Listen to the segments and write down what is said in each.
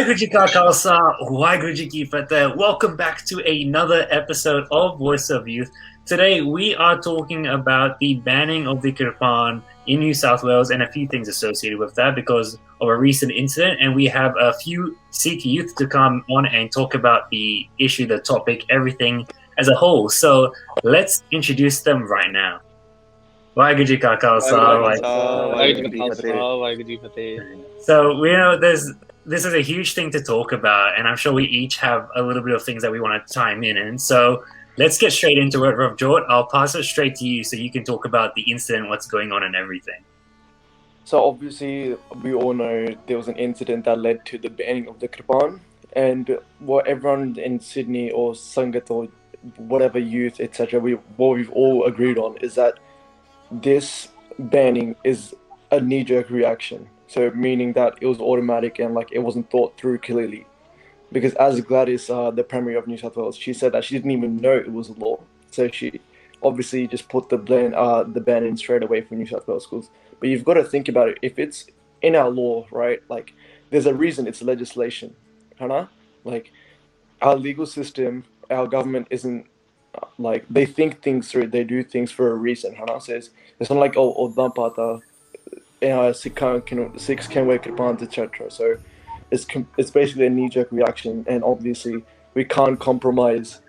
Waheguru Ji Ka Khalsa, Waheguru Ji Ki Fateh. Welcome back to another episode of Voice of Youth. Today we are talking about the banning of the Kirpan in New South Wales and a few things associated with that because of a recent incident. And we have a few Sikh youth to come on and talk about the issue, the topic, everything as a whole. So let's introduce them right now. Waheguru Ji Ka Khalsa. So we know this is a huge thing to talk about, and I'm sure we each have a little bit of things that we want to chime in. And so let's get straight into it, Ravjot. I'll pass it straight to you so you can talk about the incident, what's going on, and everything. So obviously, we all know there was an incident that led to the banning of the Kirpan, and what everyone in Sydney or Sangat or whatever youth, etc., what we've all agreed on is that this banning is a knee-jerk reaction. So meaning that it was automatic and like it wasn't thought through clearly. Because as Gladys, the Premier of New South Wales, she said that she didn't even know it was a law. So she obviously just put the ban in straight away for New South Wales schools. But you've got to think about it. If it's in our law, right? Like there's a reason it's legislation. Like our legal system, our government isn't like they think things through. They do things for a reason. So it's not like Sikhs can wear Kirpans, etc. So it's basically a knee-jerk reaction, and obviously we can't compromise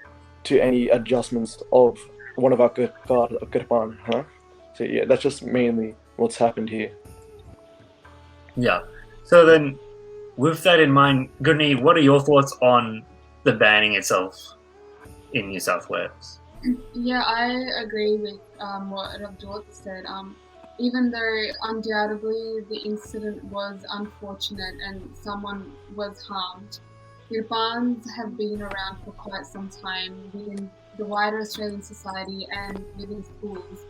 to any adjustments of one of our Kirpan. So yeah, that's just mainly what's happened here. Yeah. So then, with that in mind, Gurneet, what are your thoughts on the banning itself in New South Wales? Yeah, I agree with what Ravjot said. Even though undoubtedly the incident was unfortunate and someone was harmed, Kirpans have been around for quite some time within the wider Australian society and within schools.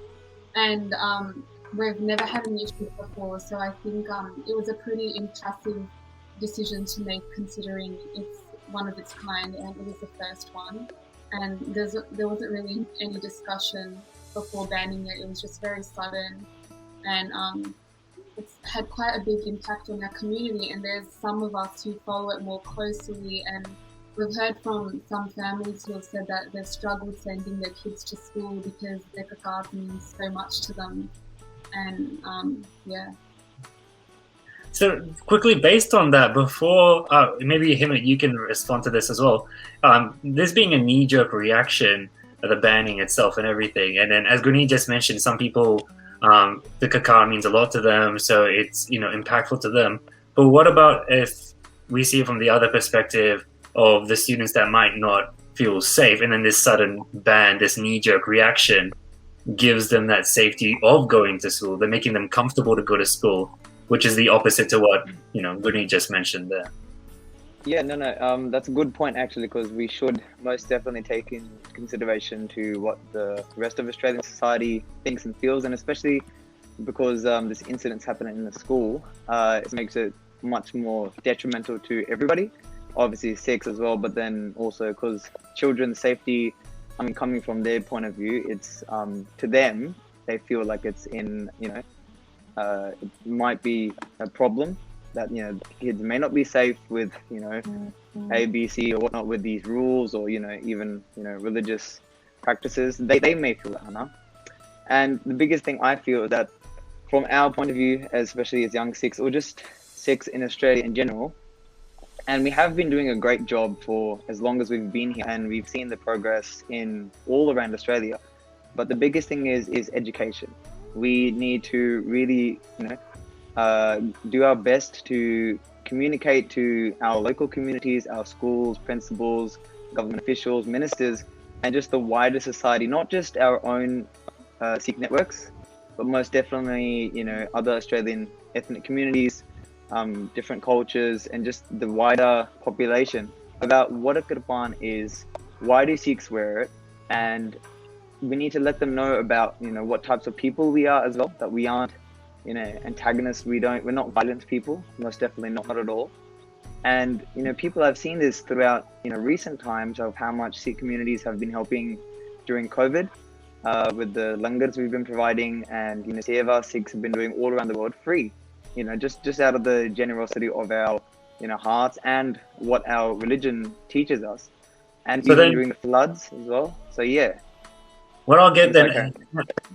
And we've never had an issue before, so I think it was a pretty impressive decision to make considering it's one of its kind and it was the first one. And there wasn't really any discussion before banning it. It was just very sudden. And it's had quite a big impact on our community, and there's some of us who follow it more closely, and we've heard from some families who have said that they've struggled sending their kids to school because their kakar means so much to them. And yeah. So quickly, based on that, before maybe Himmat, you can respond to this as well. This being a knee-jerk reaction, the banning itself and everything, and then as Gurneet just mentioned, some people the kakar means a lot to them, so it's impactful to them. But what about if we see it from the other perspective of the students that might not feel safe, and then this sudden ban, this knee-jerk reaction, gives them that safety of going to school? They're making them comfortable to go to school, which is the opposite to what Gurneet just mentioned there. Yeah, no, that's a good point actually, because we should most definitely take in consideration to what the rest of Australian society thinks and feels, and especially because this incident's happening in the school, it makes it much more detrimental to everybody, obviously Sikhs as well, but then also because children's safety, coming from their point of view, it's to them, they feel like it's in, it might be a problem that kids may not be safe with A, B, C or whatnot with these rules, or even religious practices. They may feel that, and the biggest thing I feel is that from our point of view, especially as young Sikhs or just Sikhs in Australia in general, and we have been doing a great job for as long as we've been here, and we've seen the progress in all around Australia. But the biggest thing is education. We need to really do our best to communicate to our local communities, our schools, principals, government officials, ministers, and just the wider society, not just our own Sikh networks, but most definitely, other Australian ethnic communities, different cultures, and just the wider population about what a Kirpan is, why do Sikhs wear it, and we need to let them know about, what types of people we are as well, that we aren't antagonists. We're not violent people, most definitely not at all. And people have seen this throughout recent times of how much Sikh communities have been helping during COVID with the langars we've been providing, and seva Sikhs have been doing all around the world free, just out of the generosity of our hearts and what our religion teaches us, and So even then- during the floods as well. So yeah. What I'll get then, Okay.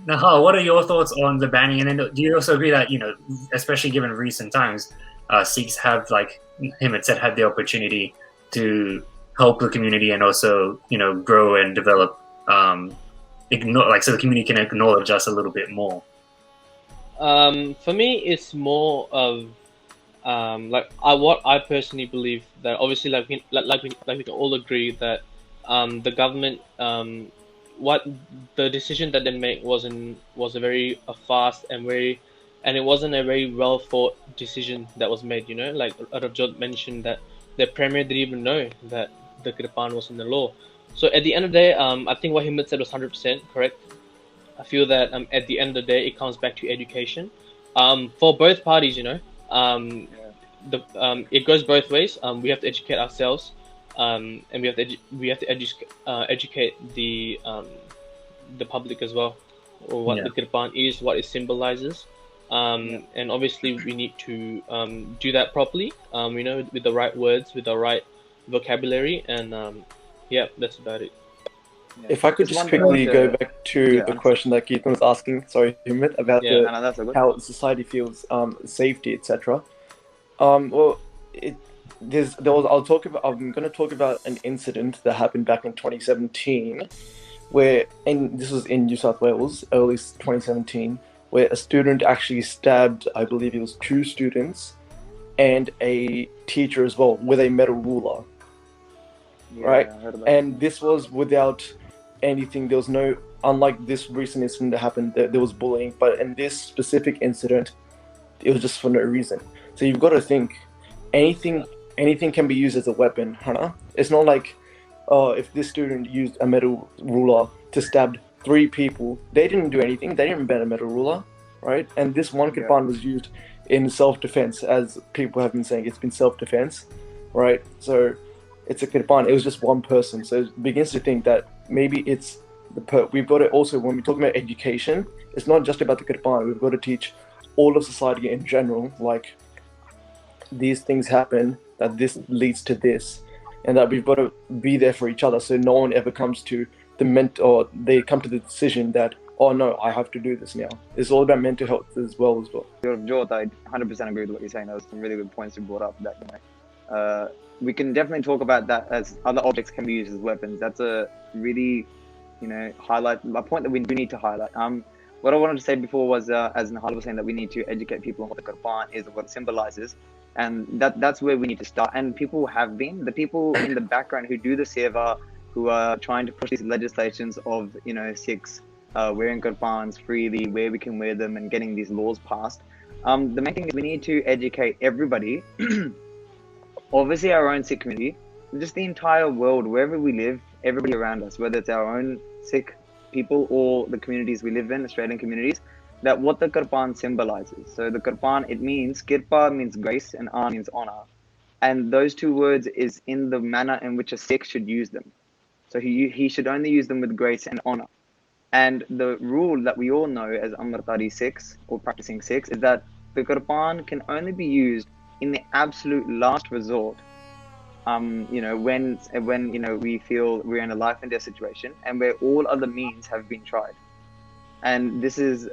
Nihaal, what are your thoughts on the banning? And then do you also agree that, especially given recent times, Sikhs have, like Himmat said, had the opportunity to help the community and also, grow and develop, so the community can acknowledge us a little bit more? For me, it's more of what I personally believe, that obviously we can all agree that the government, what the decision that they made was a very fast and it wasn't a very well thought decision that was made. Like Ravjot mentioned, that the premier didn't even know that the Kirpan was in the law. So at the end of the day, I think what Himmat said was 100% correct. I feel that at the end of the day, it comes back to education. For both parties, it goes both ways. We have to educate ourselves, and we have to educate the public as well, or what the Kirpan is, what it symbolizes, and obviously we need to do that properly. With the right words, with the right vocabulary, and that's about it. If I could just quickly go back to the question that Kirtan was asking, sorry, Himmat, about how society feels safety, etc. I'm going to talk about an incident that happened back in 2017, this was in New South Wales, early 2017, where a student actually stabbed, I believe it was 2 students and a teacher as well, with a metal ruler. Right? And this was without anything. There was no, unlike this recent incident that happened, there was bullying, but in this specific incident, it was just for no reason. So you've got to think, anything can be used as a weapon, huh? It's not like, if this student used a metal ruler to stab 3 people, they didn't do anything. They didn't bend a metal ruler, right? And this one Kirpan was used in self-defense, as people have been saying. It's been self-defense, right? So it's a Kirpan. It was just one person. So it begins to think that maybe it's we've got to also, when we're talking about education, it's not just about the Kirpan. We've got to teach all of society in general, like, these things happen, that this leads to this, and that we've got to be there for each other, so no one ever comes to or they come to the decision that, oh no, I have to do this now. It's all about mental health as well. Ravjot, I 100% agree with what you're saying. Those are some really good points you brought up. That we can definitely talk about that as other objects can be used as weapons. That's a really, highlight a point that we do need to highlight. What I wanted to say before was, as Nihaal was saying, that we need to educate people on what the Kirpan is and what it symbolizes, and that's where we need to start. And people have been, the people in the background who do the seva, who are trying to push these legislations of, Sikhs wearing Kirpans freely, where we can wear them, and getting these laws passed. The main thing is we need to educate everybody, obviously our own Sikh community, just the entire world, wherever we live, everybody around us, whether it's our own Sikh people or the communities we live in, Australian communities, that what the Kirpan symbolizes. So the Kirpan, it means, Kirpa means grace and An means honor. And those 2 words is in the manner in which a Sikh should use them. So he should only use them with grace and honor. And the rule that we all know as Amritari Sikhs, or practicing Sikhs, is that the Kirpan can only be used in the absolute last resort. When we feel we're in a life and death situation, and where all other means have been tried. And this is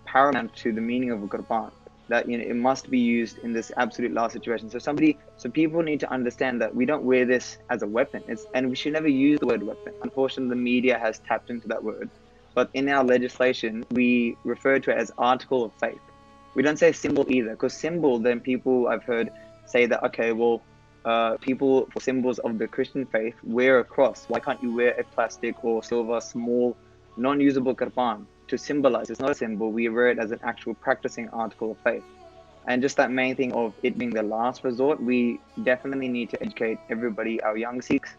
paramount to the meaning of a Kirpan, that it must be used in this absolute last situation. So people need to understand that we don't wear this as a weapon, and we should never use the word weapon. Unfortunately, the media has tapped into that word, but in our legislation we refer to it as article of faith. We don't say symbol either, because symbol, then people I've heard say that, okay, well, people for symbols of the Christian faith wear a cross. Why can't you wear a plastic or silver small non-usable Kirpan to symbolize? It's not a symbol. We wear it as an actual practicing article of faith. And just that main thing of it being the last resort, we definitely need to educate everybody, our young Sikhs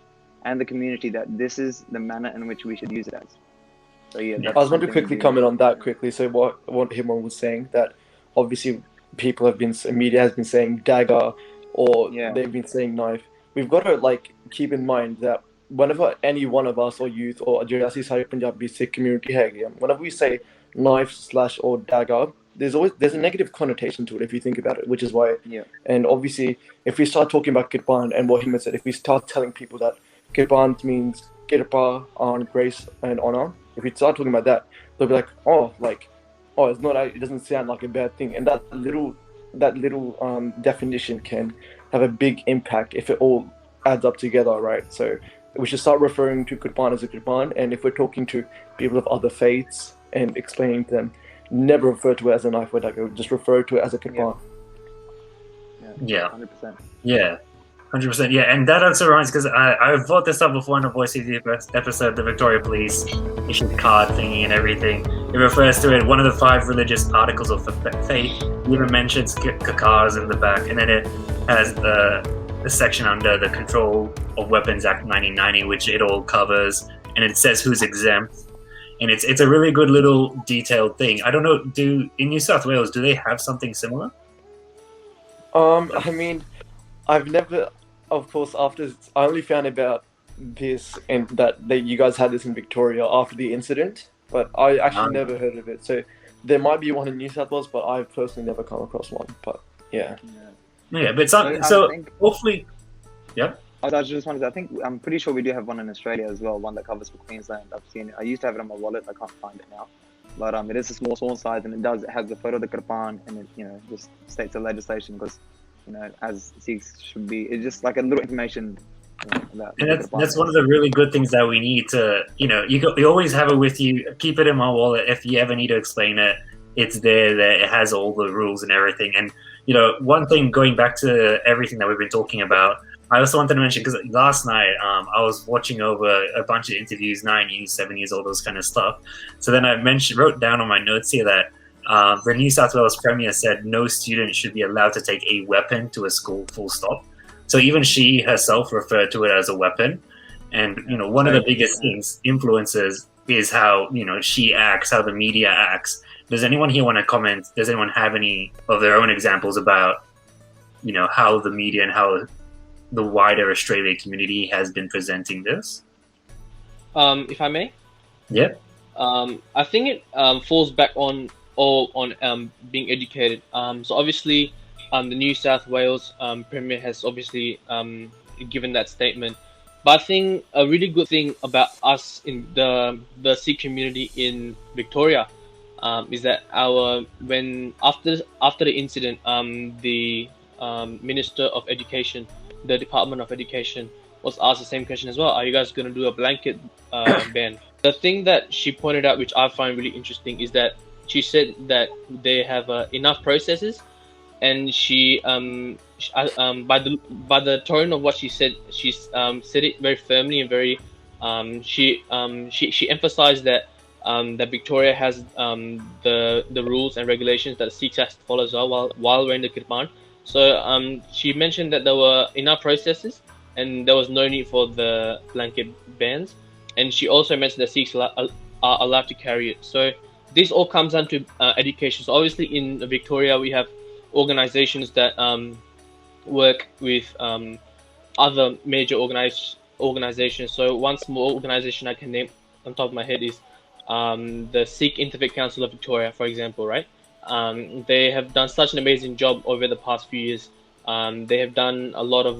and the community, that this is the manner in which we should use it as. So I was going to quickly comment on that quickly. So what Himmat was saying, that obviously media has been saying dagger, or they've been saying knife. We've got to keep in mind that whenever any one of us or youth or Jurasi Sari Punjabi Sikh community hai, whenever we say knife / or dagger, there's a negative connotation to it if you think about it, which is why. Yeah. And obviously, if we start talking about Kirpan and what Himmat said, if we start telling people that Kirpan means Kirpa on grace and honor, if we start talking about that, they'll be like, oh, it's not. It doesn't sound like a bad thing. And that little definition can have a big impact if it all adds up together, right? So we should start referring to Kirpan as a Kirpan, and if we're talking to people of other faiths and explaining to them, never refer to it as a knife or dagger, just refer to it as a Kirpan. Yeah. 100%. Yeah. 100%. Yeah, and that also reminds, because I brought this up before in a Voice of the episode, the Victoria Police issued card thingy and everything. It refers to it, one of the 5 religious articles of faith. It even mentions kakars in the back, and then it has the section under the Control of Weapons Act 1990, which it all covers, and it says who's exempt. And it's a really good little detailed thing. I don't know, in New South Wales, do they have something similar? I mean, I've never, of course, I only found about this and that you guys had this in Victoria after the incident, but I actually never heard of it. So there might be one in New South Wales, but I've personally never come across one. But yeah. Yeah, but hopefully, yeah. I just wanted to, I'm pretty sure we do have one in Australia as well, one that covers for Queensland. I've seen it. I used to have it on my wallet. I can't find it now. But it is a small size, and it has the photo of the Kirpan, and it, just states the legislation, because, as Sikhs should be, it's just like a little information about. And that's one of the really good things that we need to, you always have it with you. Keep it in my wallet. If you ever need to explain it, it's there. It has all the rules and everything. And one thing, going back to everything that we've been talking about, I also wanted to mention, because last night I was watching over a bunch of interviews, 9 years, 7 years, all those kind of stuff. So then I wrote down on my notes here that the New South Wales Premier said no student should be allowed to take a weapon to a school, full stop. So even she herself referred to it as a weapon. And, one of the biggest influences is how, she acts, how the media acts. Does anyone here want to comment? Does anyone have any of their own examples about, how the media and how the wider Australia community has been presenting this? If I may? Yeah. I think it falls back on being educated. So obviously, the New South Wales Premier has obviously given that statement. But I think a really good thing about us in the Sikh community in Victoria is that after the incident, the Minister of Education, the Department of Education, was asked the same question as well. Are you guys going to do a blanket ban? The thing that she pointed out, which I find really interesting, is that she said that they have enough processes, and she by the tone of what she said, she said it very firmly and very she emphasized that that Victoria has the rules and regulations that the Sikhs has to follow as well while wearing the kirpan. So she mentioned that there were enough processes and there was no need for the blanket bans. And she also mentioned that Sikhs are allowed to carry it. So this all comes down to education. So obviously in Victoria we have organizations that work with other major organizations. So one small organization I can name on top of my head is the Sikh Interfaith Council of Victoria, for example, right? They have done such an amazing job over the past few years. They have done a lot of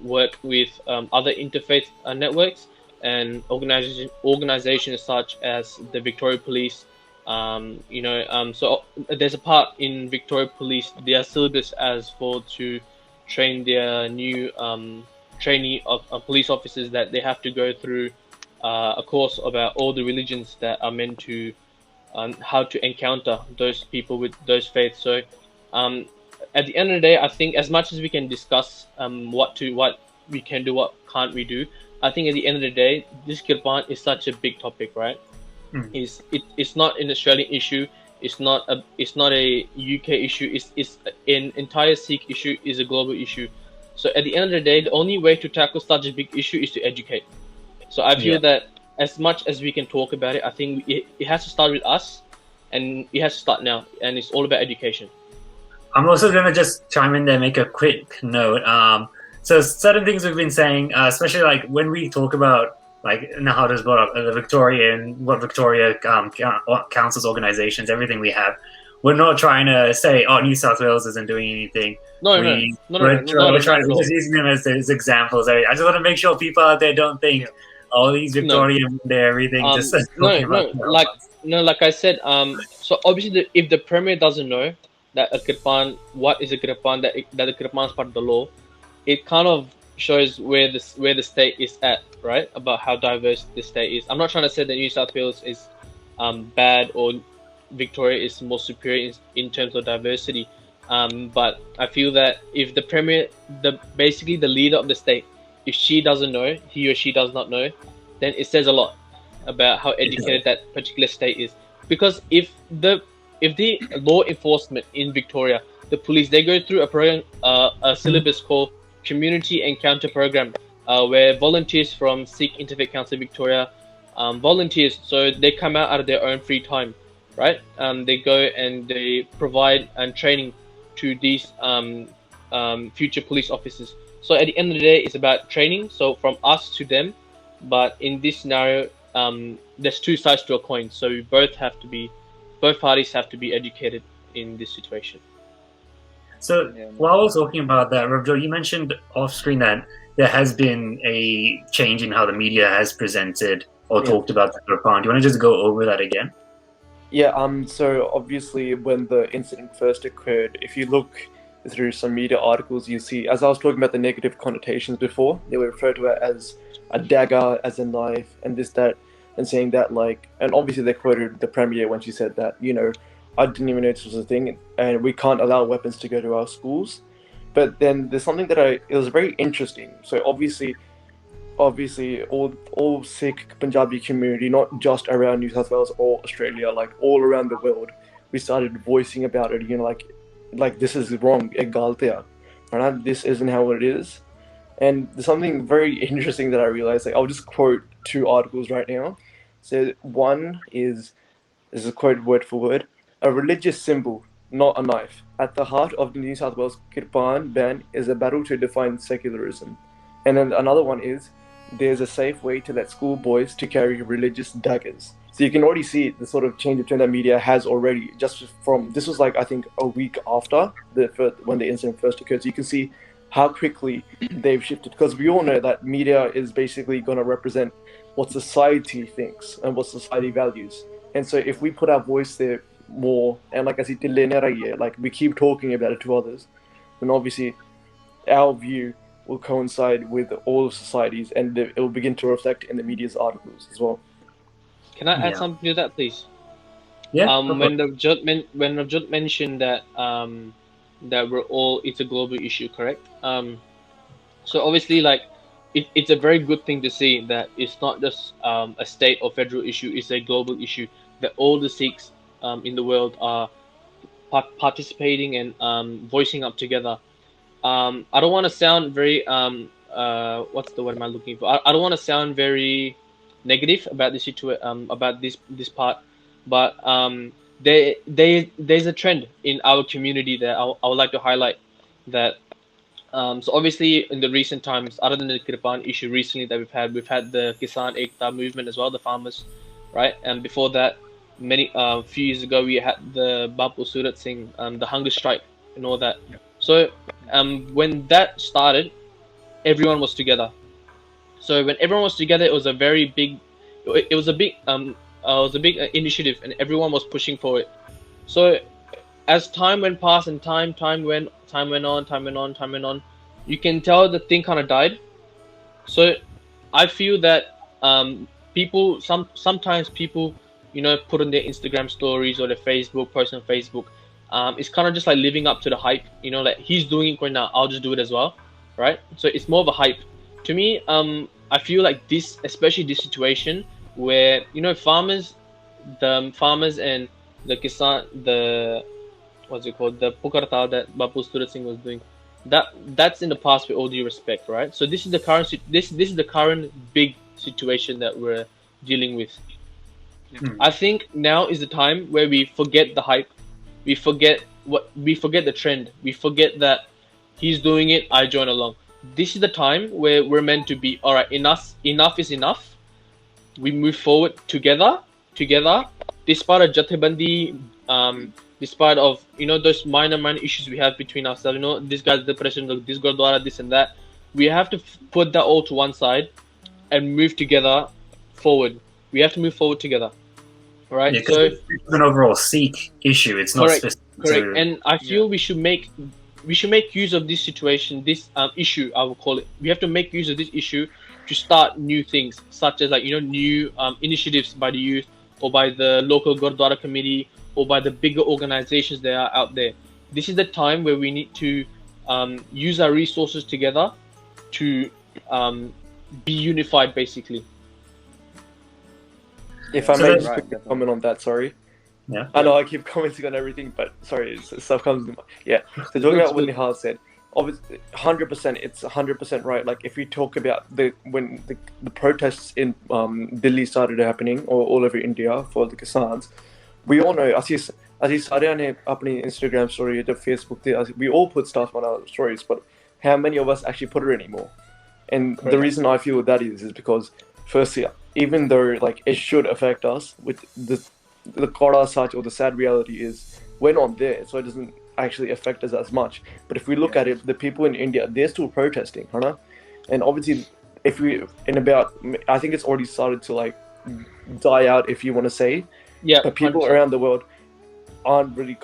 work with other interfaith networks and organizations such as the Victoria Police. So there's a part in Victoria Police, their syllabus as for to train their new trainee of police officers, that they have to go through a course about all the religions that are meant to how to encounter those people with those faiths. So at the end of the day, I think as much as we can discuss what we can do, what can't we do, I think at the end of the day, this Kirpan is such a big topic, right? It's not an Australian issue. It's not a UK issue. It's an entire Sikh issue. Is a global issue. So at the end of the day, the only way to tackle such a big issue is to educate. So I feel that as much as we can talk about it, I think it has to start with us, and it has to start now. And it's all about education. I'm also going to just chime in there, make a quick note. So certain things we've been saying, especially like when we talk about, like Nihaal has brought up the Victoria and what Victoria councils, organizations, everything we have. we're not trying to say, oh, New South Wales isn't doing anything. No, We're just using them as examples. I just want to make sure people out there don't think all these Victorian everything. Like I said, so obviously if the Premier doesn't know that a Kirpan, what is a Kirpan, that the Kirpan is part of the law, it kind of shows where the state is at, right? About how diverse the state is. I'm not trying to say that New South Wales is bad or Victoria is more superior in terms of diversity. But I feel that if the Premier, basically the leader of the state, if she doesn't know, he or she does not know, then it says a lot about how educated that particular state is. Because if the law enforcement in Victoria, the police, they go through a program, a syllabus called Community Encounter Program, where volunteers from Sikh Interfaith Council Victoria volunteers, so they come out of their own free time, right? They go and they provide training to these future police officers. So at the end of the day, it's about training. So from us to them, but in this scenario, there's two sides to a coin. So both parties have to be educated in this situation. So while I was talking about that, Ravjot, you mentioned off screen that there has been a change in how the media has presented or talked about the Kirpan. Do you want to just go over that again? Yeah. So obviously, when the incident first occurred, if you look through some media articles, you see, as I was talking about the negative connotations before, they were referred to it as a dagger, as a knife, and this, that, and saying that, like, and obviously they quoted the Premier when she said that, I didn't even know this was a thing, and we can't allow weapons to go to our schools. But then there's something that it was very interesting. So obviously all Sikh Punjabi community, not just around New South Wales or Australia, like all around the world, we started voicing about it, like this is wrong, right? This isn't how it is. And there's something very interesting that I realized. Like, I'll just quote two articles right now. So one is a quote word for word: a religious symbol, not a knife. At the heart of the New South Wales Kirpan ban is a battle to define secularism. And then another one is, there's a safe way to let schoolboys to carry religious daggers. So you can already see the sort of change of tone that media has already, just from, this was like, I think, a week after when the incident first occurred. So you can see how quickly they've shifted, because we all know that media is basically going to represent what society thinks and what society values. And so if we put our voice there more, and like I said, like we keep talking about it to others, then obviously our view will coincide with all of societies, and it will begin to reflect in the media's articles as well. Can I add something to that, please? Yeah. When Ravjot mentioned that it's a global issue, correct? So obviously, like, it's a very good thing to see that it's not just a state or federal issue; it's a global issue that all the Sikhs in the world are participating and voicing up together. I don't want to sound very what's the word am I looking for? I don't want to sound very negative about this about this part, but there's a trend in our community that I would like to highlight. That so obviously in the recent times, other than the Kirpan issue recently that we've had the Kisan Ekta movement as well, the farmers, right? And before that, few years ago, we had the Bapu Surat Singh, the hunger strike and all that. So when that started, everyone was together. So when everyone was together, it was a very big, it was a big initiative, and everyone was pushing for it. So as time went past and time went on, you can tell the thing kind of died. So I feel that sometimes people put on their Instagram stories or their Facebook post on Facebook. It's kind of just like living up to the hype, like he's doing it right now, I'll just do it as well, right? So it's more of a hype. To me, I feel like this, especially this situation where farmers and the Kisan, the Pukarta that Bapu Surat Singh was doing, that's in the past with all due respect, right? So this is the current big situation that we're dealing with. I think now is the time where we forget the hype. We forget the trend. We forget that he's doing it, I join along. This is the time where we're meant to be, all right, enough is enough. We move forward together. Despite a Jathebandi despite of those minor issues we have between ourselves, this guy's the president of this Gurdwara, this and that, we have to put that all to one side and move together forward. We have to move forward together, right? Yeah, so it's an overall Sikh issue. It's not correct, specific to... and I feel we should make use of this situation, this issue, I will call it. We have to make use of this issue to start new things, such as new initiatives by the youth, or by the local Gurdwara committee, or by the bigger organizations that are out there. This is the time where we need to use our resources together to be unified, basically. If I So may that's just right, quickly definitely. comment on that, sorry. Yeah. I know I keep commenting on everything, but sorry, stuff comes in. Yeah. So talking about what Nihaal said, obviously, 100%, it's 100% right. Like if we talk about when the protests in Delhi started happening, or all over India for the Kisans, we all know, as सारे ने अपनी Instagram story, the Facebook, we all put stuff on our stories, but how many of us actually put it anymore? And the reason I feel that is because, firstly, even though like it should affect us, with the Kora such, or the sad reality is we're not there, so it doesn't actually affect us as much. But if we look at it, the people in India, they're still protesting, huh? And obviously, if we I think it's already started to like die out, if you want to say. Yeah. But people 100%. around the world aren't really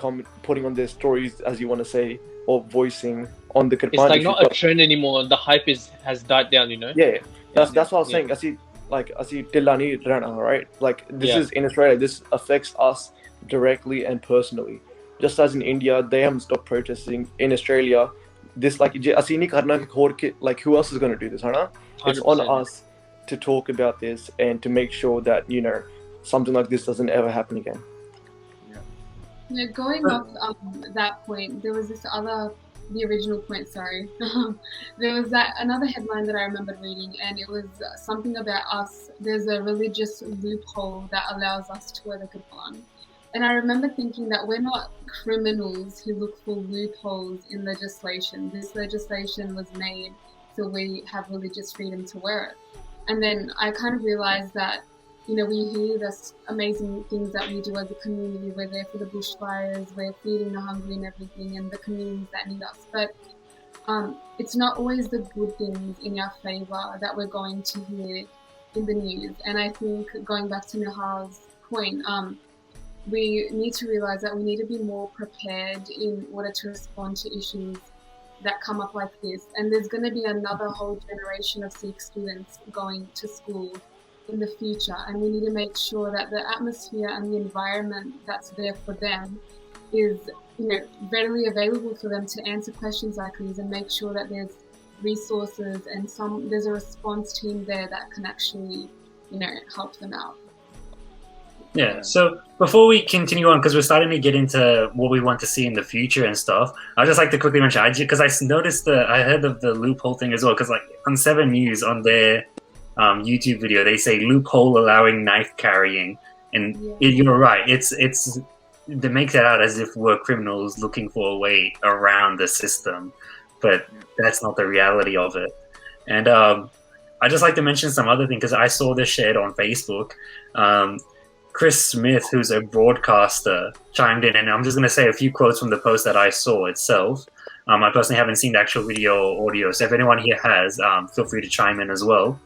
putting on their stories, as you want to say, or voicing on the Kirpan It's like issue. not a trend anymore. The hype has died down, Yeah, that's what I was saying. I see Tillani Rana, right? Like this is in Australia. This affects us directly and personally. Just as in India, they haven't stopped protesting. In Australia, this like who else is going to do this, huh? It's on 100%. us to talk about this and to make sure that something like this doesn't ever happen again. Yeah, going off that point, there was the original point, sorry. There was another headline that I remembered reading, and it was something about us. There's a religious loophole that allows us to wear the kirpan. And I remember thinking that we're not criminals who look for loopholes in legislation. This legislation was made so we have religious freedom to wear it. And then I kind of realized that we hear this amazing things that we do as a community. We're there for the bushfires, we're feeding the hungry and everything, and the communities that need us. But it's not always the good things in our favour that we're going to hear in the news. And I think, going back to Nihaal's point, we need to realise that we need to be more prepared in order to respond to issues that come up like this. And there's going to be another whole generation of Sikh students going to school in the future, and we need to make sure that the atmosphere and the environment that's there for them is readily available for them to answer questions like these, and make sure that there's resources and there's a response team there that can actually help them out. Yeah, so before we continue on, because we're starting to get into what we want to see in the future and stuff, I'd just like to quickly mention, because I noticed I heard of the loophole thing as well, because like on 7 News, on their YouTube video, they say loophole allowing knife carrying, and you're right, it's they make that out as if we're criminals looking for a way around the system, but that's not the reality of it. And I just like to mention some other thing, because I saw this shared on Facebook. Chris Smith, who's a broadcaster, chimed in, and I'm just going to say a few quotes from the post that I saw itself. I personally haven't seen the actual video or audio, so if anyone here has, feel free to chime in as well.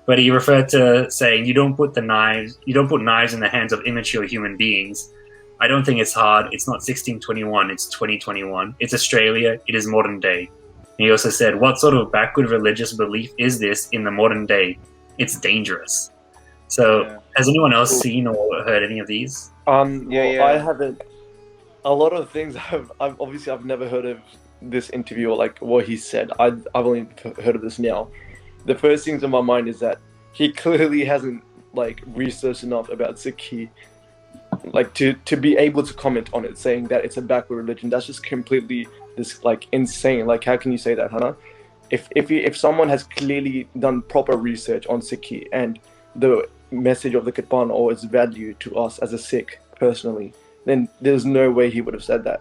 But he referred to saying, you don't put knives in the hands of immature human beings. I don't think it's hard. It's not 1621, it's 2021. It's Australia, it is modern day. And he also said, what sort of backward religious belief is this in the modern day? It's dangerous. So has anyone else seen or heard any of these? I haven't. A lot of things I've never heard of this interview, or like what he said. I've only heard of this now. The first things in my mind is that he clearly hasn't like researched enough about Sikhi, like to be able to comment on it, saying that it's a backward religion. That's just completely insane. Like, how can you say that, Hannah? If someone has clearly done proper research on Sikhi and the message of the Kirpan or its value to us as a Sikh personally, then there's no way he would have said that.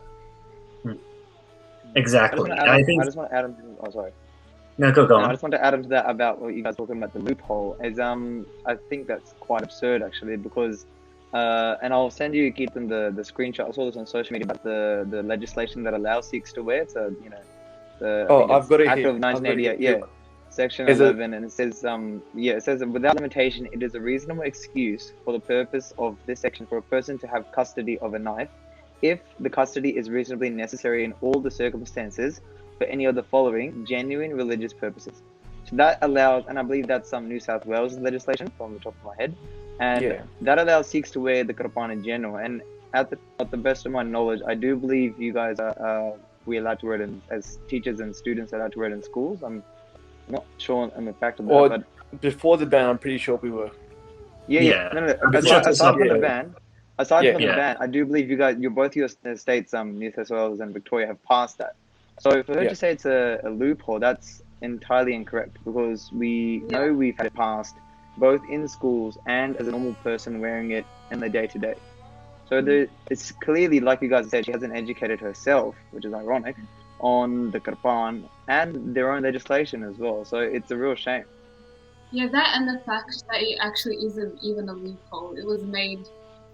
Exactly. I just want to add on to, oh, sorry. No, go on. I just want to add on to that about what you guys were talking about, the loophole. I think that's quite absurd, actually, because And I'll send you, Kirtan, the screenshot. I saw this on social media about the legislation that allows Sikhs to wear. So, you know, I think I've it's got it Act here. of 1988, yeah, Section Is it? 11, and it says, it says that without limitation, it is a reasonable excuse for the purpose of this section for a person to have custody of a knife, if the custody is reasonably necessary in all the circumstances for any of the following genuine religious purposes. So that allows, and I believe that's some New South Wales legislation from the top of my head, and Yeah. that allows Sikhs to wear the Kirpan in general. And at the best of my knowledge, I do believe you guys are we're allowed to wear it as teachers and students are allowed to wear it in schools. I'm not sure on the fact of that, Or but before the ban, I'm pretty sure we were. Yeah. no. I'm sure to Aside some from the degree. ban, aside Yeah. from the Yeah. ban, I do believe you guys, both your states, New South Wales and Victoria, have passed that. So for her Yeah. to say it's a loophole, that's entirely incorrect, because we Yeah. know we've had it passed both in schools and as a normal person wearing it in the day to day. So it's clearly, like you guys said, she hasn't educated herself, which is ironic, on the Kirpan and their own legislation as well. So it's a real shame. Yeah, that and the fact that it actually isn't even a loophole. It was made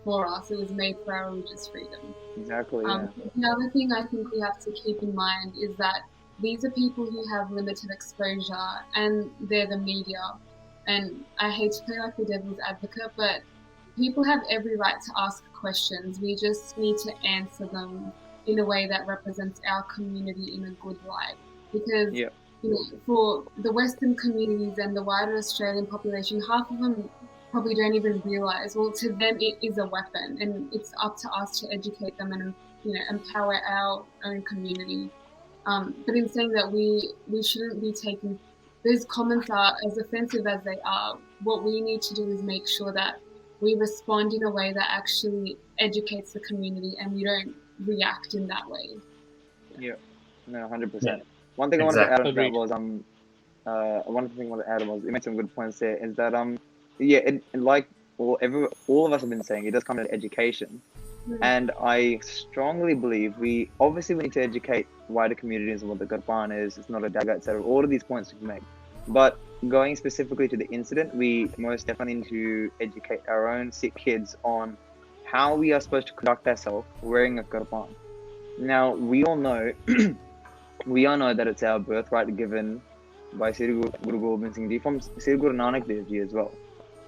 for us. It was made for our religious freedom. Exactly. Yeah. The other thing I think we have to keep in mind is that these are people who have limited exposure, and they're the media. And I hate to play like the devil's advocate, but people have every right to ask questions. We just need to answer them in a way that represents our community in a good light. Because Yeah. you know, for the Western communities and the wider Australian population, half of them probably don't even realise. Well, to them it is a weapon, and it's up to us to educate them and empower our own community. But in saying that, we shouldn't be taking those comments are as offensive as they are. What we need to do is make sure that we respond in a way that actually educates the community, and we don't react in that way. Yeah. No, 100%. Yeah. One thing I wanted to add on to that Agreed. was one thing I wanted to add was you made some good points there. Is that it like all of us have been saying, it does come to education, and I strongly believe we need to educate wider communities on what the Kirpan is. It's not a dagger, etc. All of these points we make, but going specifically to the incident, we most definitely need to educate our own Sikh kids on how we are supposed to conduct ourselves wearing a Kirpan. Now we all know. We all know that it's our birthright given by Sri Guru Gobind Singh Ji from Sri Guru Nanak Dev Ji as well.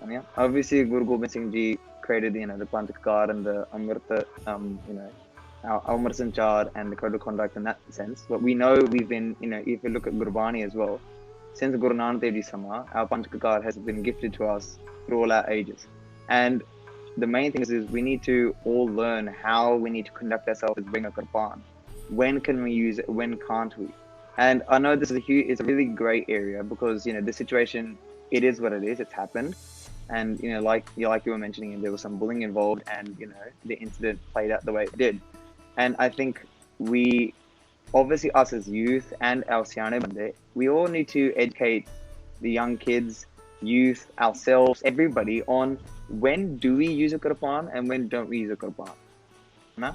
And yeah, obviously Guru Gobind Singh Ji created the Pantakar and the Amrita, our Amar Sanchar and the code of conduct in that sense. But we know we've been, if you look at Gurbani as well, since Guru Nanak Dev Ji Sama, our Pantakar has been gifted to us through all our ages. And the main thing is we need to all learn how we need to conduct ourselves as being a Kirpan. When can we use it? When can't we? And I know this is it's a really grey area, because the situation, it is what it is. It's happened, and like you were mentioning, there was some bullying involved, and the incident played out the way it did. And I think we, obviously us as youth and our Siane Bande, we all need to educate the young kids, youth, ourselves, everybody on when do we use a Kirpan and when don't we use a Kirpan. No?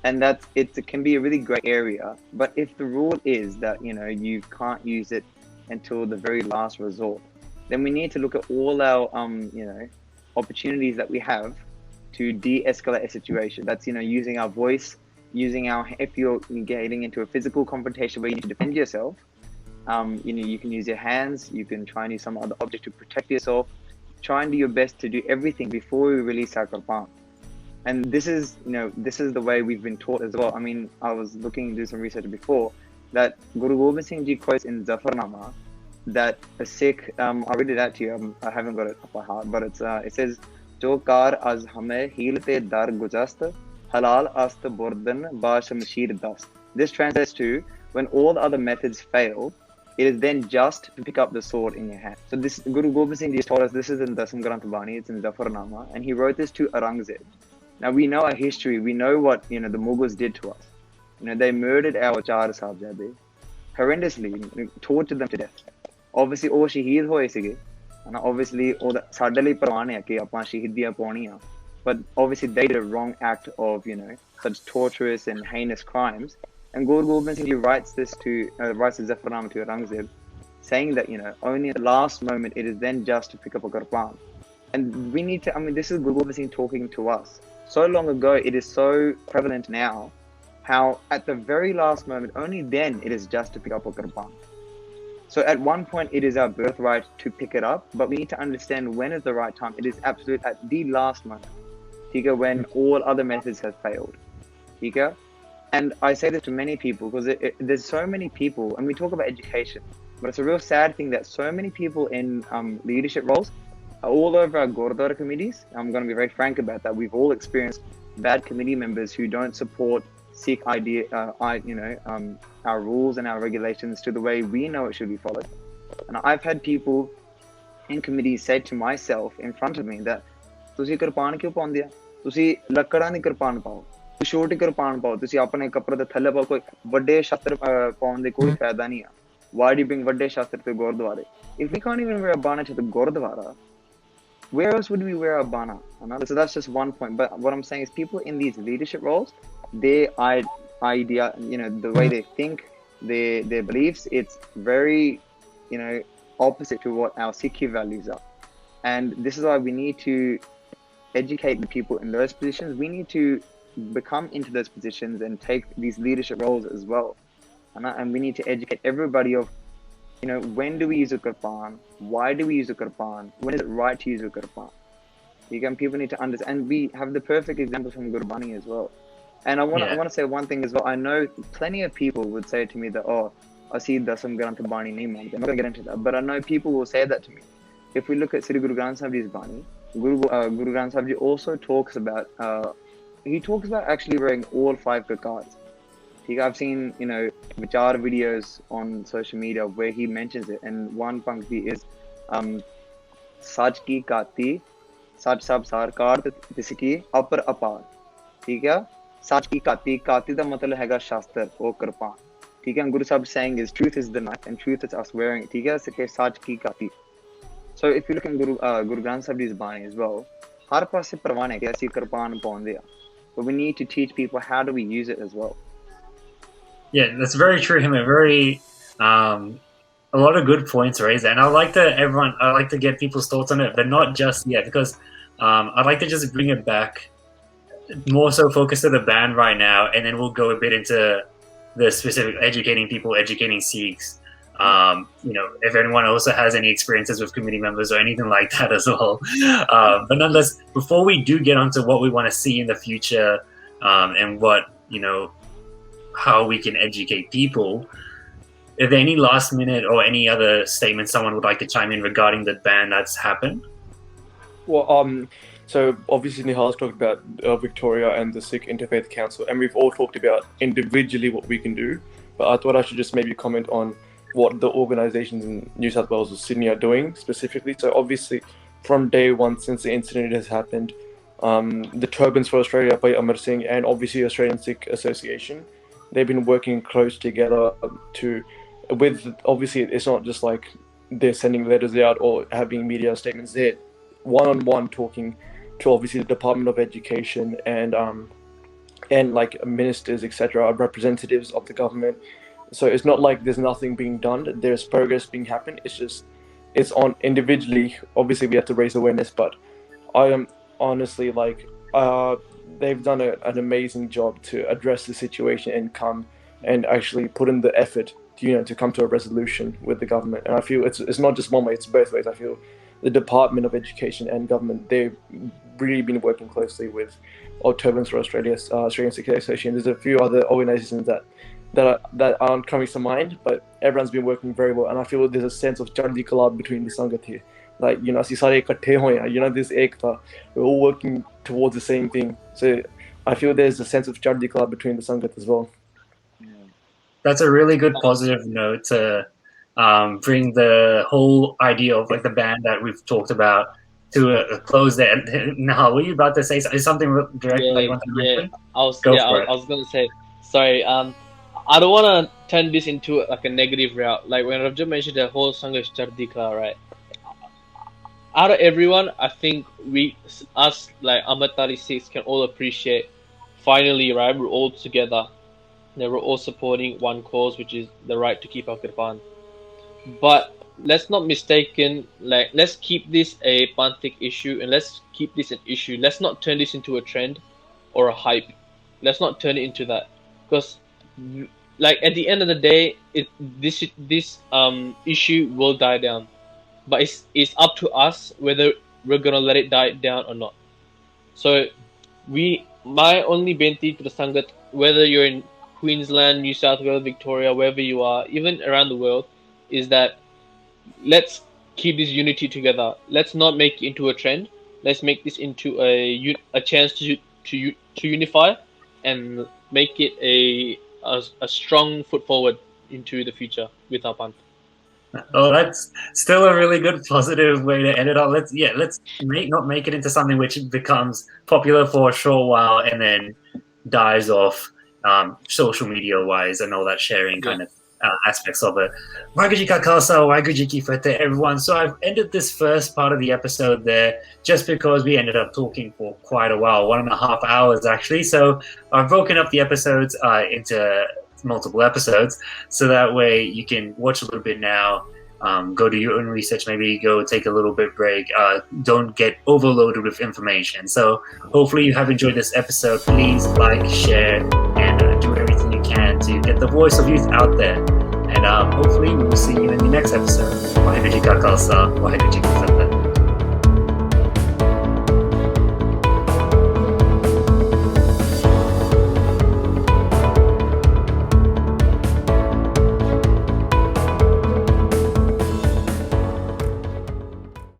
And it can be a really great area, but if the rule is that you can't use it until the very last resort, then we need to look at all our opportunities that we have to de-escalate a situation. That's using our voice, if you're getting into a physical confrontation where you need to defend yourself, you can use your hands, you can try and use some other object to protect yourself. Try and do your best to do everything before we release our Kirpan. And this is the way we've been taught as well. I mean, I was looking to do some research before that Guru Gobind Singh Ji quotes in Zafarnama that a Sikh, I'll read it out to you. I haven't got it up by heart, but it says, "Jo kar az hame hilte dar gujast, halal ast burdan ba shamshir dast." This translates to, when all the other methods fail, it is then just to pick up the sword in your hand. So this Guru Gobind Singh Ji told us, this is in Dasam Granth Bani, it's in Zafarnama, and he wrote this to Aurangzeb. Now we know our history. We know what the Mughals did to us. They murdered our Char Sahibzade horrendously, tortured them to death. Obviously, all shaheed hoye sige. And obviously, all that ਸਾਡੇ ਲਈ ਪ੍ਰਵਾਨ ਹੈ ਕਿ ਆਪਾਂ ਸ਼ਹੀਦੀਆਂ ਪਾਉਣੀਆਂ. But obviously, they did a wrong act of such torturous and heinous crimes. And Guru Gobind Singh Ji writes this writes the Zafarnama to Aurangzeb, saying that only at the last moment it is then just to pick up a Kirpan. And we need to, I mean, this is Guru Gobind Singh talking to us. So long ago, it is so prevalent now, how at the very last moment, only then it is just to pick up a Kirpan. So at one point, it is our birthright to pick it up, but we need to understand when is the right time. It is absolute at the last moment, Tika, when all other methods have failed. Tika? And I say this to many people because there's so many people, and we talk about education, but it's a real sad thing that so many people in leadership roles all over our Gurdwara committees. I'm going to be very frank about that. We've all experienced bad committee members who don't support Sikh our rules and our regulations to the way we know it should be followed. And I've had people in committees say to myself in front of me that, "Tusi kirpan kyun paunde ho? Tusi lakkadan di kirpan pao. Tusi ਛੋਟੀ kirpan pao. Tusi apne ਕੱਪੜੇ ਦੇ ਥੱਲੇ ਪਾਓ ਕੋਈ ਵੱਡੇ ਸ਼ਸਤਰ ਪਾਉਣ ਦੇ ਕੋਈ ਫਾਇਦਾ ਨਹੀਂ ਆ. Why do you bring ਵੱਡੇ ਸ਼ਸਤਰ to Gurdwara? If we can't even wear a bana to the Gurdwara, where else would we wear a bana? So that's just one point. But what I'm saying is people in these leadership roles, their idea, the way they think, their beliefs, it's very, opposite to what our Sikhi values are. And this is why we need to educate the people in those positions. We need to become into those positions and take these leadership roles as well. And we need to educate everybody of, when do we use a Kirpan? Why do we use a Kirpan? When is it right to use a Kirpan? People need to understand. And we have the perfect example from Gurbani as well. And I want to say one thing as well. I know plenty of people would say to me that, oh, Asi Dasam Granth Bani nahi mante. I'm not going to get into that. But I know people will say that to me. If we look at Sri Guru Granth Sahib Ji's Bani, Guru Granth Sahib Ji also talks about, actually wearing all 5 kakars. I've seen, Vichar videos on social media where he mentions it, and one pankti is Sach ki kati, Sach sab sarkar tisiki apar apar. Sach ki kati da matlab hai shastra or kirpan. And Guru Sahib saying is truth is the knife and truth is us wearing it. Sach ki kati. So if you look in Guru Granth Sahib Ji's Bani as well, har paase pravan hai ki aisi kirpan paunde. But we need to teach people how do we use it as well. Yeah, that's very true, Himmat. Very, a lot of good points raised, and I like to get people's thoughts on it, but not just yet, because I'd like to just bring it back, more so focus to the ban right now, and then we'll go a bit into the specific educating people, educating Sikhs. If anyone also has any experiences with committee members or anything like that as well. But nonetheless, before we do get onto what we want to see in the future, and what, how we can educate people, are there any last minute or any other statements someone would like to chime in regarding the ban that's happened? Well, so obviously Nihaal's talked about Victoria and the Sikh Interfaith Council, and we've all talked about individually what we can do, but I thought I should just maybe comment on what the organisations in New South Wales or Sydney are doing specifically. So obviously from day one since the incident has happened, the Turbans for Australia by Amar Singh and obviously Australian Sikh Association, they've been working close together obviously it's not just like they're sending letters out or having media statements. They're one-on-one talking to obviously the Department of Education and like ministers, etc., representatives of the government. So it's not like there's nothing being done. There's progress being happened. It's on individually. Obviously we have to raise awareness, but I am honestly they've done an amazing job to address the situation and come and actually put in the effort to come to a resolution with the government. And I feel it's not just one way, it's both ways. I feel the Department of Education and government, they've really been working closely with Turbans for Australia, Australian Sikh Association. There's a few other organisations that aren't coming to mind, but everyone's been working very well. And I feel there's a sense of Chardi Kalab between the Sangat here. ਅਸੀਂ ਸਾਰੇ ਇਕੱਠੇ ਹੋਏ ਹਾਂ, this ekta, we're all working towards the same thing. So I feel there's a sense of Chardi Kalab between the Sangat as well. That's a really good positive note to bring the whole idea of the ban that we've talked about to a close there. Nihaal, were you about to say something direct that you want to mention? I was going to say, sorry, I don't want to turn this into a negative route. Like when Ravjot mentioned the whole Sangat Chardi Kalab, right? Out of everyone, I think us Amritari Sikhs can all appreciate, finally, right, we're all together. We're all supporting one cause, which is the right to keep our Kirpan. But let's not mistaken, like, let's keep this a pantic issue, and let's keep this an issue. Let's not turn this into a trend or a hype. Let's not turn it into that, because like at the end of the day, this issue will die down, but it's up to us whether we're gonna let it die down or not. So my only benti to the Sangat, whether you're in Queensland, New South Wales, Victoria, wherever you are, even around the world, is that let's keep this unity together. Let's not make it into a trend. Let's make this into a chance to unify and make it a strong foot forward into the future with our pant. Oh, that's still a really good positive way to end it off. Let's not make it into something which becomes popular for a short while and then dies off social media wise and all that sharing kind of aspects of it. Waiguji ka khalsa, waiguji ki fateh, everyone. So I've ended this first part of the episode there just because we ended up talking for quite a while, 1.5 hours actually. So I've broken up the episodes into multiple episodes, so that way you can watch a little bit now, go do your own research, maybe go take a little bit break, don't get overloaded with information. So hopefully you have enjoyed this episode. Please like, share, and do everything you can to get the voice of youth out there, and hopefully we will see you in the next episode. Waheguru Ji Ka Khalsa, Waheguru Ji Ki Fateh.